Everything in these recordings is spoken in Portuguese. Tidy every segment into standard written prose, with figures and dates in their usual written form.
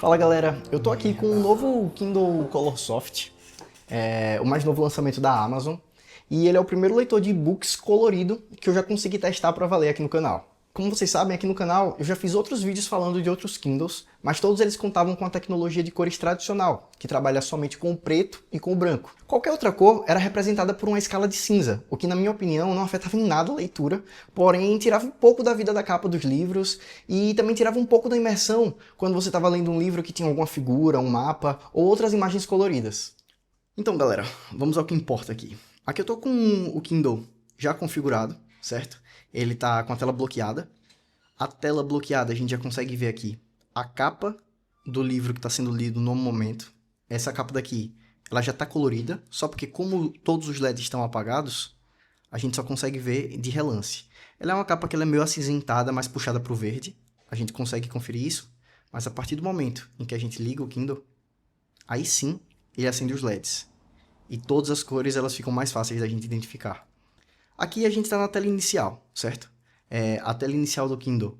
Fala galera, eu tô aqui com um novo Kindle Colorsoft, o mais novo lançamento da Amazon, e ele é o primeiro leitor de e-books colorido que eu já consegui testar para valer aqui no canal. Como vocês sabem, aqui no canal eu já fiz outros vídeos falando de outros Kindles, mas todos eles contavam com a tecnologia de cores tradicional, que trabalha somente com o preto e com o branco. Qualquer outra cor era representada por uma escala de cinza, o que na minha opinião não afetava em nada a leitura, porém tirava um pouco da vida da capa dos livros e também tirava um pouco da imersão quando você estava lendo um livro que tinha alguma figura, um mapa ou outras imagens coloridas. Então galera, vamos ao que importa aqui. Aqui eu tô com o Kindle já configurado, certo? Ele tá com a tela bloqueada. A tela bloqueada a gente já consegue ver aqui a capa do livro que está sendo lido no momento. Essa capa daqui, ela já está colorida, só porque como todos os LEDs estão apagados, a gente só consegue ver de relance. Ela é uma capa que ela é meio acinzentada, mais puxada para o verde. A gente consegue conferir isso, mas a partir do momento em que a gente liga o Kindle, aí sim ele acende os LEDs. E todas as cores elas ficam mais fáceis da gente identificar. Aqui a gente está na tela inicial, certo? A tela inicial do Kindle,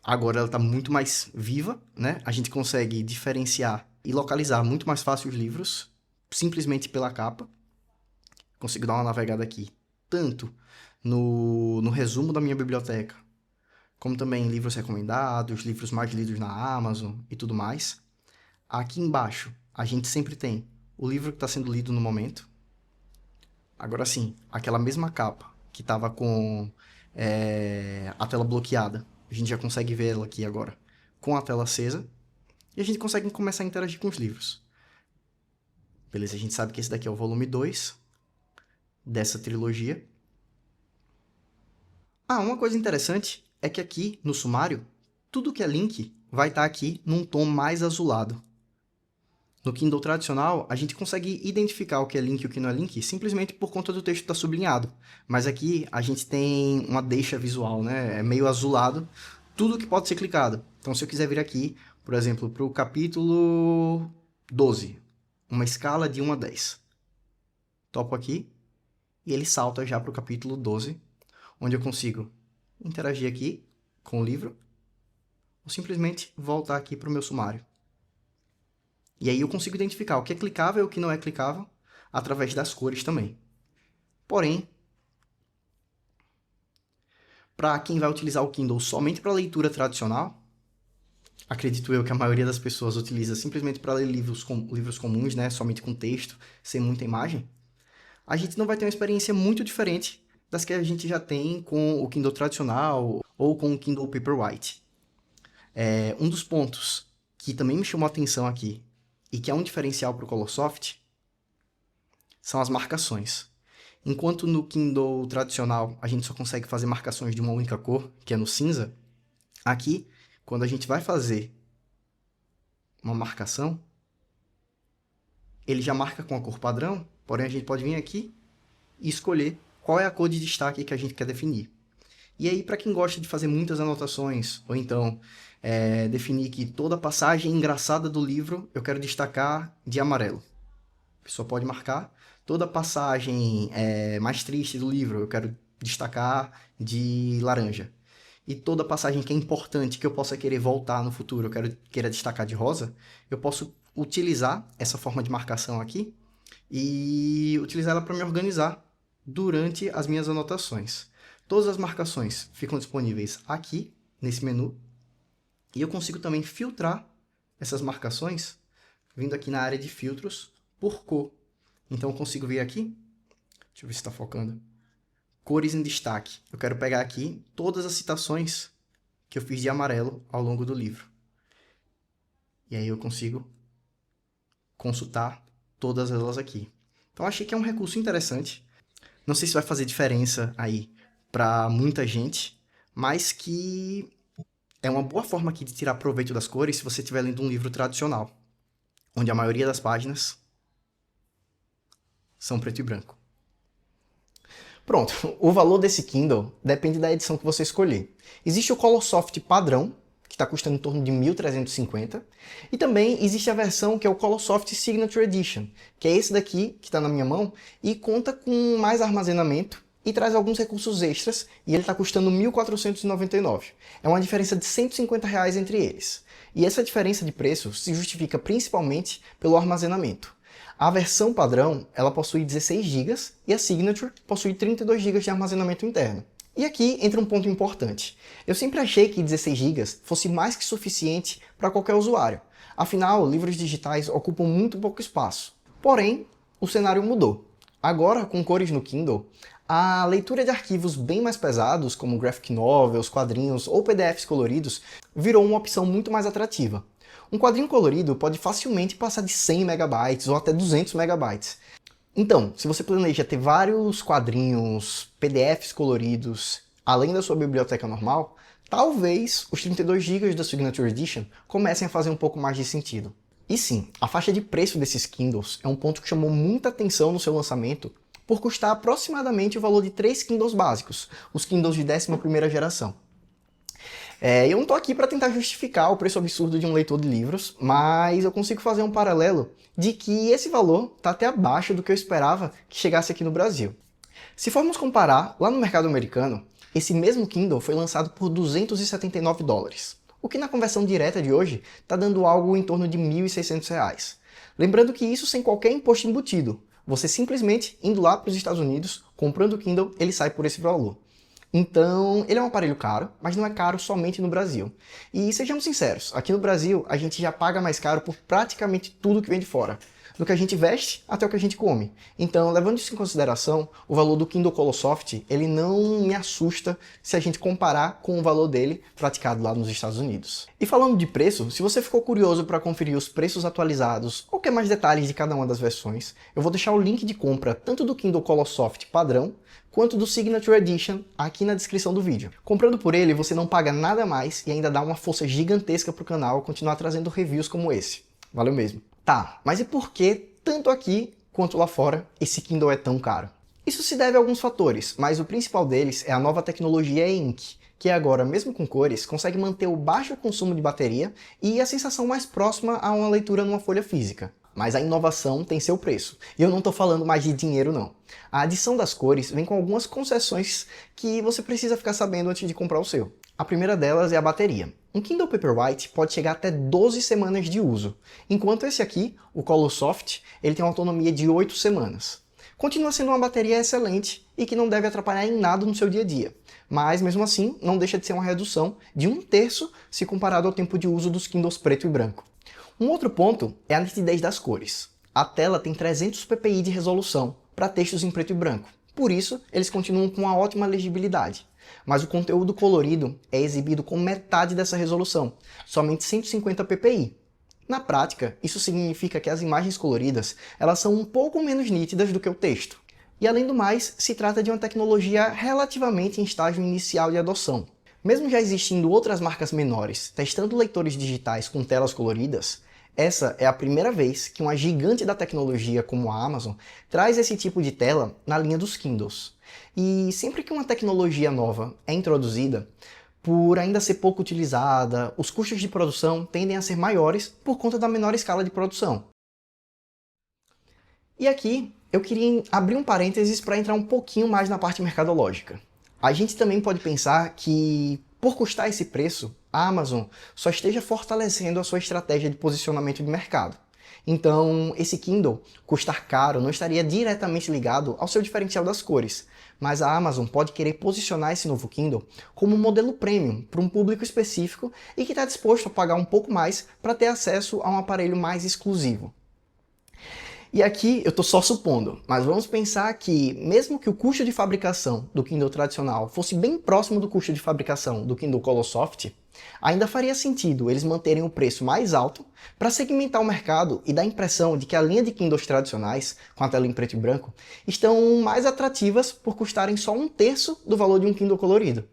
agora ela está muito mais viva, né? A gente consegue diferenciar e localizar muito mais fácil os livros, simplesmente pela capa. Consigo dar uma navegada aqui, tanto no resumo da minha biblioteca, como também em livros recomendados, livros mais lidos na Amazon e tudo mais. Aqui embaixo, a gente sempre tem o livro que está sendo lido no momento. Agora sim, aquela mesma capa que estava com a tela bloqueada, a gente já consegue ver ela aqui agora com a tela acesa e a gente consegue começar a interagir com os livros. Beleza, a gente sabe que esse daqui é o volume 2 dessa trilogia. Uma coisa interessante é que aqui no sumário, tudo que é link vai estar aqui num tom mais azulado. No Kindle tradicional, a gente consegue identificar o que é link e o que não é link simplesmente por conta do texto estar sublinhado. Mas aqui a gente tem uma deixa visual, né? É meio azulado, tudo que pode ser clicado. Então se eu quiser vir aqui, por exemplo, para o capítulo 12, uma escala de 1 a 10. Topo aqui e ele salta já para o capítulo 12, onde eu consigo interagir aqui com o livro ou simplesmente voltar aqui para o meu sumário. E aí eu consigo identificar o que é clicável e o que não é clicável através das cores também. Porém, para quem vai utilizar o Kindle somente para leitura tradicional, acredito eu que a maioria das pessoas utiliza simplesmente para ler livros comuns, né, somente com texto, sem muita imagem, a gente não vai ter uma experiência muito diferente das que a gente já tem com o Kindle tradicional ou com o Kindle Paperwhite. Um dos pontos que também me chamou a atenção aqui e que é um diferencial para o Colorsoft são as marcações. Enquanto no Kindle tradicional a gente só consegue fazer marcações de uma única cor, que é no cinza, aqui, quando a gente vai fazer uma marcação, ele já marca com a cor padrão, porém a gente pode vir aqui e escolher qual é a cor de destaque que a gente quer definir. E aí, para quem gosta de fazer muitas anotações, ou então definir que toda passagem engraçada do livro eu quero destacar de amarelo. A pessoa pode marcar toda passagem mais triste do livro eu quero destacar de laranja. E toda passagem que é importante, que eu possa querer voltar no futuro, eu queira destacar de rosa, eu posso utilizar essa forma de marcação aqui e utilizar ela para me organizar durante as minhas anotações. Todas as marcações ficam disponíveis aqui, nesse menu, e eu consigo também filtrar essas marcações, vindo aqui na área de filtros, por cor. Então eu consigo vir aqui, deixa eu ver se está focando, cores em destaque. Eu quero pegar aqui todas as citações que eu fiz de amarelo ao longo do livro. E aí eu consigo consultar todas elas aqui. Então achei que é um recurso interessante. Não sei se vai fazer diferença aí para muita gente, mas que é uma boa forma aqui de tirar proveito das cores se você estiver lendo um livro tradicional, onde a maioria das páginas são preto e branco. Pronto, o valor desse Kindle depende da edição que você escolher. Existe o Colorsoft padrão, que está custando em torno de 1.350, e também existe a versão que é o Colorsoft Signature Edition, que é esse daqui, que está na minha mão, e conta com mais armazenamento e traz alguns recursos extras, e ele está custando R$ 1.499. É uma diferença de R$ 150 entre eles. E essa diferença de preço se justifica principalmente pelo armazenamento. A versão padrão, ela possui 16 GB e a Signature possui 32 GB de armazenamento interno. E aqui entra um ponto importante. Eu sempre achei que 16 GB fosse mais que suficiente para qualquer usuário. Afinal, livros digitais ocupam muito pouco espaço. Porém, o cenário mudou. Agora, com cores no Kindle, a leitura de arquivos bem mais pesados, como graphic novels, quadrinhos ou PDFs coloridos, virou uma opção muito mais atrativa. Um quadrinho colorido pode facilmente passar de 100 MB ou até 200 MB. Então, se você planeja ter vários quadrinhos, PDFs coloridos, além da sua biblioteca normal, talvez os 32 GB da Signature Edition comecem a fazer um pouco mais de sentido. E sim, a faixa de preço desses Kindles é um ponto que chamou muita atenção no seu lançamento, por custar aproximadamente o valor de 3 Kindles básicos, os Kindles de 11ª geração. Eu não estou aqui para tentar justificar o preço absurdo de um leitor de livros, mas eu consigo fazer um paralelo de que esse valor está até abaixo do que eu esperava que chegasse aqui no Brasil. Se formos comparar, lá no mercado americano, esse mesmo Kindle foi lançado por $279, o que na conversão direta de hoje está dando algo em torno de R$ 1.600. Lembrando que isso sem qualquer imposto embutido. Você simplesmente indo lá para os Estados Unidos, comprando o Kindle, ele sai por esse valor. Então, ele é um aparelho caro, mas não é caro somente no Brasil. E sejamos sinceros, aqui no Brasil a gente já paga mais caro por praticamente tudo que vem de fora. Do que a gente veste até o que a gente come. Então, levando isso em consideração, o valor do Kindle Colorsoft, ele não me assusta se a gente comparar com o valor dele praticado lá nos Estados Unidos. E falando de preço, se você ficou curioso para conferir os preços atualizados ou quer mais detalhes de cada uma das versões, eu vou deixar o link de compra tanto do Kindle Colorsoft padrão, quanto do Signature Edition aqui na descrição do vídeo. Comprando por ele, você não paga nada mais e ainda dá uma força gigantesca para o canal continuar trazendo reviews como esse. Valeu mesmo. Tá, mas e por que, tanto aqui quanto lá fora, esse Kindle é tão caro? Isso se deve a alguns fatores, mas o principal deles é a nova tecnologia e-ink, que agora, mesmo com cores, consegue manter o baixo consumo de bateria e a sensação mais próxima a uma leitura numa folha física. Mas a inovação tem seu preço, e eu não estou falando mais de dinheiro não. A adição das cores vem com algumas concessões que você precisa ficar sabendo antes de comprar o seu. A primeira delas é a bateria. Um Kindle Paperwhite pode chegar até 12 semanas de uso, enquanto esse aqui, o Colorsoft, ele tem uma autonomia de 8 semanas. Continua sendo uma bateria excelente e que não deve atrapalhar em nada no seu dia a dia, mas mesmo assim não deixa de ser uma redução de 1/3 se comparado ao tempo de uso dos Kindles preto e branco. Um outro ponto é a nitidez das cores. A tela tem 300 ppi de resolução para textos em preto e branco, por isso eles continuam com uma ótima legibilidade. Mas o conteúdo colorido é exibido com metade dessa resolução, somente 150 ppi. Na prática, isso significa que as imagens coloridas elas são um pouco menos nítidas do que o texto. E além do mais, se trata de uma tecnologia relativamente em estágio inicial de adoção. Mesmo já existindo outras marcas menores testando leitores digitais com telas coloridas, essa é a primeira vez que uma gigante da tecnologia como a Amazon traz esse tipo de tela na linha dos Kindles. E sempre que uma tecnologia nova é introduzida, por ainda ser pouco utilizada, os custos de produção tendem a ser maiores por conta da menor escala de produção. E aqui eu queria abrir um parênteses para entrar um pouquinho mais na parte mercadológica. A gente também pode pensar que, por custar esse preço, a Amazon só esteja fortalecendo a sua estratégia de posicionamento de mercado. Então, esse Kindle custar caro não estaria diretamente ligado ao seu diferencial das cores, mas a Amazon pode querer posicionar esse novo Kindle como um modelo premium para um público específico e que está disposto a pagar um pouco mais para ter acesso a um aparelho mais exclusivo. E aqui eu estou só supondo, mas vamos pensar que, mesmo que o custo de fabricação do Kindle tradicional fosse bem próximo do custo de fabricação do Kindle Colorsoft, ainda faria sentido eles manterem o preço mais alto para segmentar o mercado e dar a impressão de que a linha de Kindles tradicionais, com a tela em preto e branco, estão mais atrativas por custarem só 1/3 do valor de um Kindle colorido.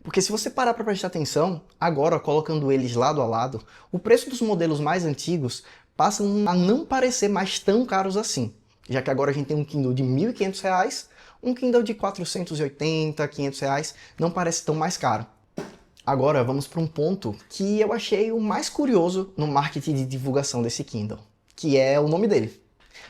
Porque se você parar para prestar atenção, agora colocando eles lado a lado, o preço dos modelos mais antigos passam a não parecer mais tão caros assim, já que agora a gente tem um Kindle de R$ 1.500, um Kindle de R$ 480, R$ 500 não parece tão mais caro. Agora vamos para um ponto que eu achei o mais curioso no marketing de divulgação desse Kindle, que é o nome dele.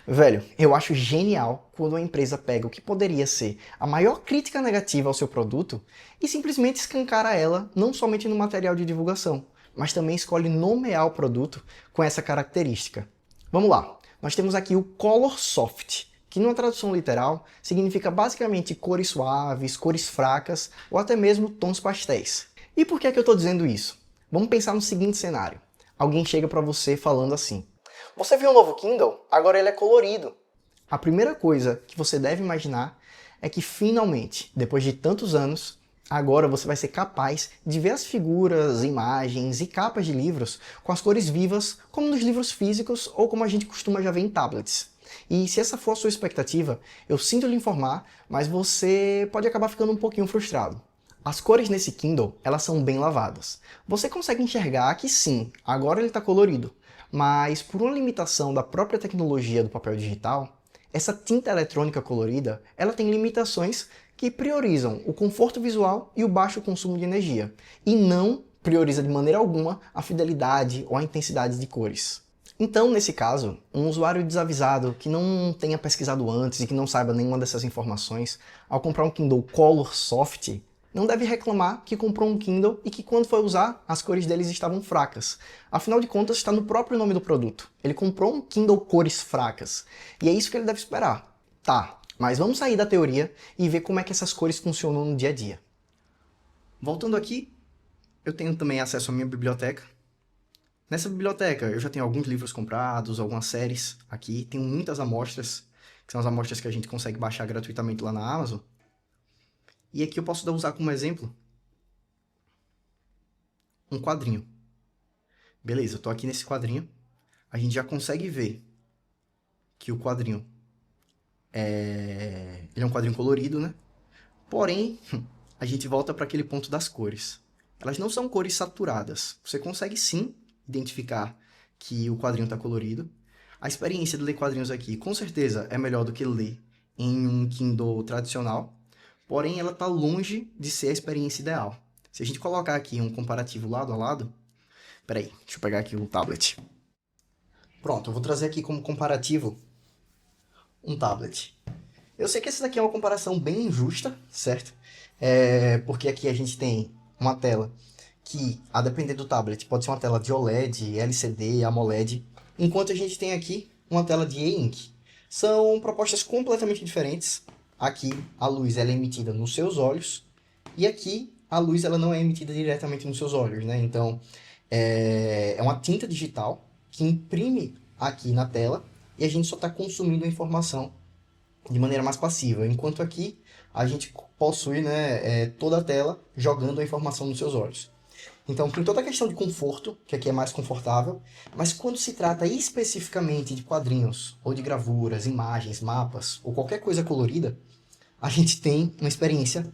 Velho, eu acho genial quando uma empresa pega o que poderia ser a maior crítica negativa ao seu produto e simplesmente escancara ela não somente no material de divulgação, mas também escolhe nomear o produto com essa característica. Vamos lá, nós temos aqui o Color Soft, que numa tradução literal significa basicamente cores suaves, cores fracas ou até mesmo tons pastéis. E por que é que eu estou dizendo isso? Vamos pensar no seguinte cenário. Alguém chega para você falando assim: você viu o novo Kindle? Agora ele é colorido. A primeira coisa que você deve imaginar é que finalmente, depois de tantos anos, agora você vai ser capaz de ver as figuras, imagens e capas de livros com as cores vivas, como nos livros físicos ou como a gente costuma já ver em tablets. E se essa for a sua expectativa, eu sinto lhe informar, mas você pode acabar ficando um pouquinho frustrado. As cores nesse Kindle, elas são bem lavadas. Você consegue enxergar que sim, agora ele está colorido, mas por uma limitação da própria tecnologia do papel digital, essa tinta eletrônica colorida, ela tem limitações que priorizam o conforto visual e o baixo consumo de energia, e não prioriza de maneira alguma a fidelidade ou a intensidade de cores. Então, nesse caso, um usuário desavisado que não tenha pesquisado antes e que não saiba nenhuma dessas informações, ao comprar um Kindle Color Soft, não deve reclamar que comprou um Kindle e que quando foi usar, as cores deles estavam fracas. Afinal de contas, está no próprio nome do produto. Ele comprou um Kindle cores fracas. E é isso que ele deve esperar. Tá, mas vamos sair da teoria e ver como é que essas cores funcionam no dia a dia. Voltando aqui, eu tenho também acesso à minha biblioteca. Nessa biblioteca eu já tenho alguns livros comprados, algumas séries aqui, tenho muitas amostras, que são as amostras que a gente consegue baixar gratuitamente lá na Amazon. E aqui eu posso usar como exemplo um quadrinho. Beleza, eu tô aqui nesse quadrinho, a gente já consegue ver que o quadrinho ele é um quadrinho colorido, né? Porém, a gente volta para aquele ponto das cores. Elas não são cores saturadas. Você consegue sim identificar que o quadrinho está colorido. A experiência de ler quadrinhos aqui, com certeza, é melhor do que ler em um Kindle tradicional. Porém, ela está longe de ser a experiência ideal. Se a gente colocar aqui um comparativo lado a lado... Peraí, deixa eu pegar aqui o tablet. Pronto, eu vou trazer aqui como comparativo um tablet. Eu sei que essa daqui é uma comparação bem injusta, certo? Porque aqui a gente tem uma tela que, a depender do tablet, pode ser uma tela de OLED, LCD, AMOLED, enquanto a gente tem aqui uma tela de e-ink. São propostas completamente diferentes. Aqui a luz ela é emitida nos seus olhos e aqui a luz ela não é emitida diretamente nos seus olhos, né? Então é uma tinta digital que imprime aqui na tela e a gente só está consumindo a informação de maneira mais passiva, enquanto aqui a gente possui, né, toda a tela jogando a informação nos seus olhos. Então tem toda a questão de conforto, que aqui é mais confortável, mas quando se trata especificamente de quadrinhos, ou de gravuras, imagens, mapas, ou qualquer coisa colorida, a gente tem uma experiência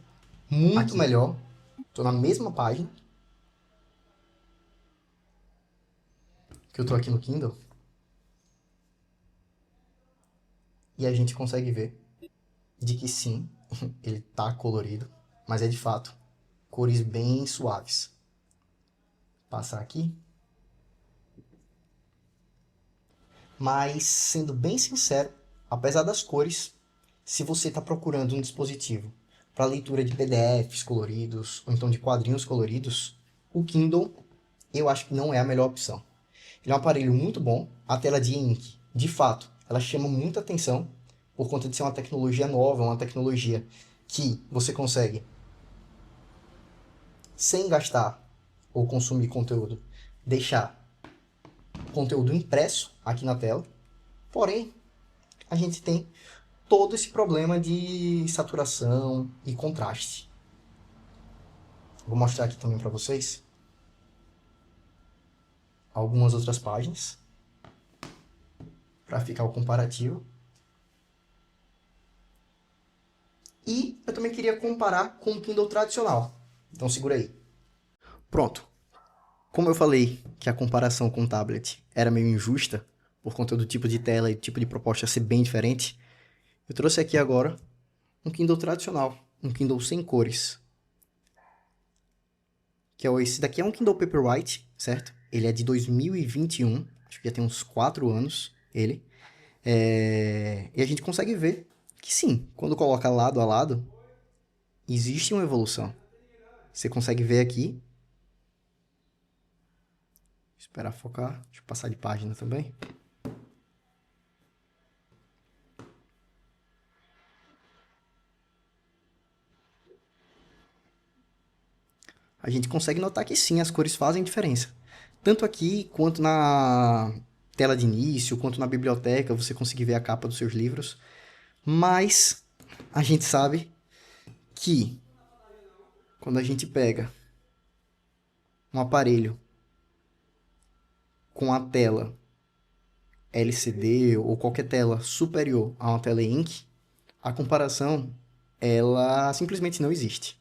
muito melhor. Estou na mesma página que eu estou aqui no Kindle, e a gente consegue ver de que sim, ele tá colorido, mas é de fato cores bem suaves. Passar aqui. Mas, sendo bem sincero, apesar das cores, se você está procurando um dispositivo para leitura de PDFs coloridos ou então de quadrinhos coloridos, o Kindle eu acho que não é a melhor opção. Ele é um aparelho muito bom, a tela de ink, de fato, ela chama muita atenção por conta de ser uma tecnologia nova, uma tecnologia que você consegue, sem gastar ou consumir conteúdo, deixar conteúdo impresso aqui na tela. Porém, a gente tem todo esse problema de saturação e contraste. Vou mostrar aqui também para vocês algumas outras páginas para ficar o comparativo. E eu também queria comparar com o Kindle tradicional. Então segura aí. Pronto. Como eu falei que a comparação com o tablet era meio injusta, por conta do tipo de tela e tipo de proposta ser bem diferente, eu trouxe aqui agora um Kindle tradicional, um Kindle sem cores. Esse daqui é um Kindle Paperwhite, certo? Ele é de 2021, acho que já tem uns 4 anos, ele. E a gente consegue ver que sim, quando coloca lado a lado, existe uma evolução. Você consegue ver aqui. Esperar focar. Deixa eu passar de página também. A gente consegue notar que sim, as cores fazem diferença. Tanto aqui, quanto na tela de início, quanto na biblioteca, você consegue ver a capa dos seus livros. Mas a gente sabe que quando a gente pega um aparelho com a tela LCD ou qualquer tela superior a uma tela Ink, a comparação, ela simplesmente não existe.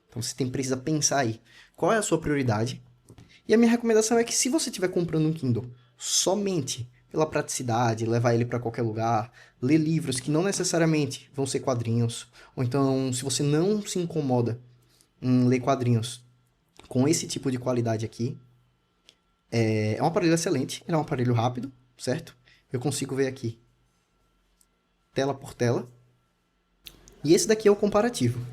Então você precisa pensar aí, qual é a sua prioridade? E a minha recomendação é que se você estiver comprando um Kindle somente pela praticidade, levar ele para qualquer lugar, ler livros que não necessariamente vão ser quadrinhos, ou então se você não se incomoda em ler quadrinhos com esse tipo de qualidade aqui, é um aparelho excelente, ele é um aparelho rápido, certo? Eu consigo ver aqui tela por tela. E esse daqui é o comparativo.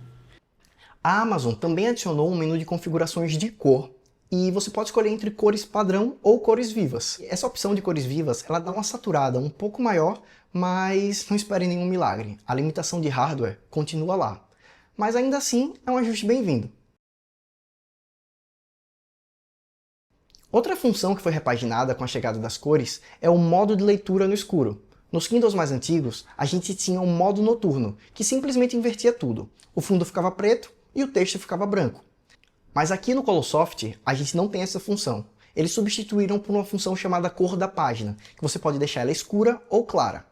A Amazon também adicionou um menu de configurações de cor e você pode escolher entre cores padrão ou cores vivas. Essa opção de cores vivas, ela dá uma saturada um pouco maior, mas não espere nenhum milagre. A limitação de hardware continua lá. Mas ainda assim, é um ajuste bem-vindo. Outra função que foi repaginada com a chegada das cores é o modo de leitura no escuro. Nos Kindles mais antigos, a gente tinha um modo noturno, que simplesmente invertia tudo. O fundo ficava preto e o texto ficava branco. Mas aqui no Colosoft, a gente não tem essa função. Eles substituíram por uma função chamada cor da página, que você pode deixar ela escura ou clara.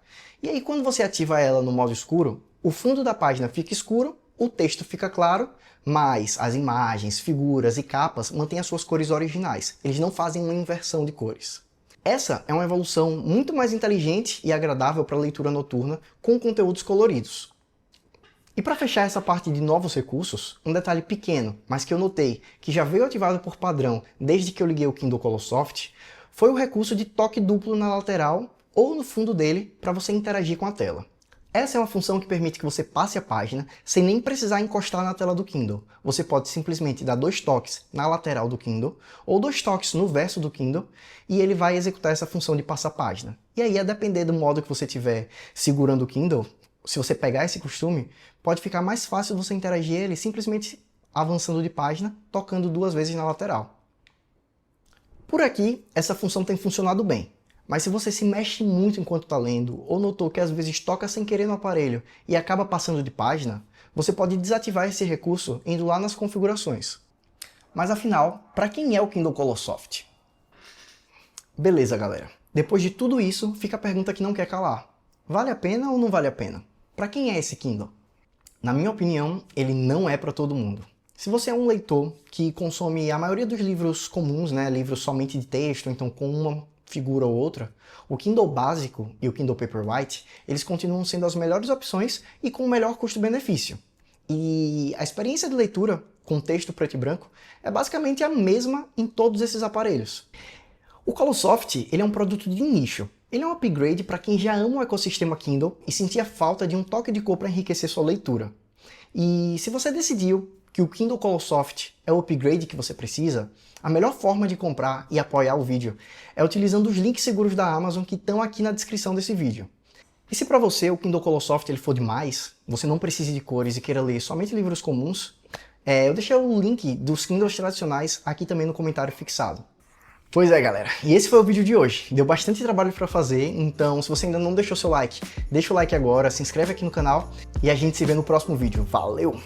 E aí quando você ativa ela no modo escuro, o fundo da página fica escuro, o texto fica claro, mas as imagens, figuras e capas mantêm as suas cores originais. Eles não fazem uma inversão de cores. Essa é uma evolução muito mais inteligente e agradável para a leitura noturna com conteúdos coloridos. E para fechar essa parte de novos recursos, um detalhe pequeno, mas que eu notei que já veio ativado por padrão desde que eu liguei o Kindle Colosoft, foi o recurso de toque duplo na lateral ou no fundo dele para você interagir com a tela. Essa é uma função que permite que você passe a página sem nem precisar encostar na tela do Kindle. Você pode simplesmente dar 2 toques na lateral do Kindle ou 2 toques no verso do Kindle e ele vai executar essa função de passar a página. E aí, a depender do modo que você estiver segurando o Kindle, se você pegar esse costume, pode ficar mais fácil você interagir ele simplesmente avançando de página, tocando 2 vezes na lateral. Por aqui, essa função tem funcionado bem. Mas se você se mexe muito enquanto está lendo, ou notou que às vezes toca sem querer no aparelho e acaba passando de página, você pode desativar esse recurso indo lá nas configurações. Mas afinal, para quem é o Kindle Colosoft? Beleza, galera. Depois de tudo isso, fica a pergunta que não quer calar. Vale a pena ou não vale a pena? Para quem é esse Kindle? Na minha opinião, ele não é para todo mundo. Se você é um leitor que consome a maioria dos livros comuns, né, livros somente de texto, então com uma figura ou outra, o Kindle básico e o Kindle Paperwhite, eles continuam sendo as melhores opções e com o melhor custo-benefício. E a experiência de leitura com texto preto e branco é basicamente a mesma em todos esses aparelhos. O Colosoft, ele é um produto de nicho. Ele é um upgrade para quem já ama o ecossistema Kindle e sentia falta de um toque de cor para enriquecer sua leitura. E se você decidiu que o Kindle Colosoft é o upgrade que você precisa, a melhor forma de comprar e apoiar o vídeo é utilizando os links seguros da Amazon que estão aqui na descrição desse vídeo. E se para você o Kindle Colosoft ele for demais, você não precise de cores e queira ler somente livros comuns, eu deixei o link dos Kindles tradicionais aqui também no comentário fixado. Pois é, galera, e esse foi o vídeo de hoje. Deu bastante trabalho para fazer, então se você ainda não deixou seu like, deixa o like agora, se inscreve aqui no canal e a gente se vê no próximo vídeo. Valeu!